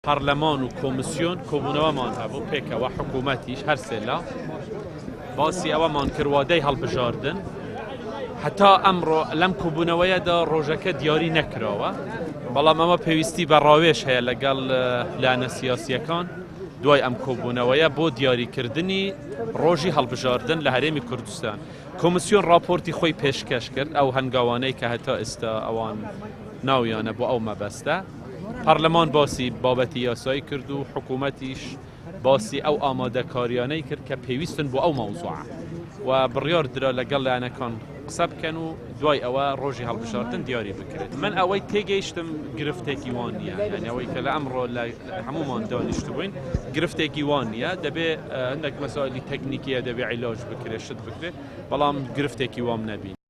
پارلمان و کۆمیسیۆن کۆبوونەوەمان هەبوو پێکەوە حکوومەتیش هەر سێلا باسی ئەوەمان کردوادەی هەڵبژاردن هەتا ئەمڕۆ لەم کۆبوونەوەیەدا ڕۆژەکە دیاری نەکراوە بەڵام ئەمە پێویستی بە ڕاوێژ هەیە لەگەڵ لایەنە سیاسیەکان دوای ئەم کۆبوونەوەیە بۆ دیاریکردنی ڕۆژی هەڵبژاردن لە هەرێمی کوردستان. کۆمیسیۆن راپۆرتی خۆی پێشکەش کرد ئەو هەنگاوانەی کە هەتا ئێستا ئەوان ناویانە بۆ ئەو مەبەستە. پارلەمان باسی بابەتی یاسایی کرد و حکوومەتیش باسی ئەو ئامادەکاریانەی کرد کە پێویستن بۆ ئەو مەوزوعە و بڕیار درا لەگەڵ لایەنەکان قسە بکەن و دوای ئەوە ڕۆژی هەڵبژاردن دیاری بکرێت. من ئەوەی تێگەیشتم گرفتێکی وان نییە، یعنی ئەوەی کە لە ئەمڕۆ لە هەمومان دانیشت بووین گرفتێکی وان نییە، دەبێ هەندێک مەسائلی تەکنیکیە دەبێ عیلاج بکرێت شت بکرێت بەڵام گرفتێکی وام نەبین.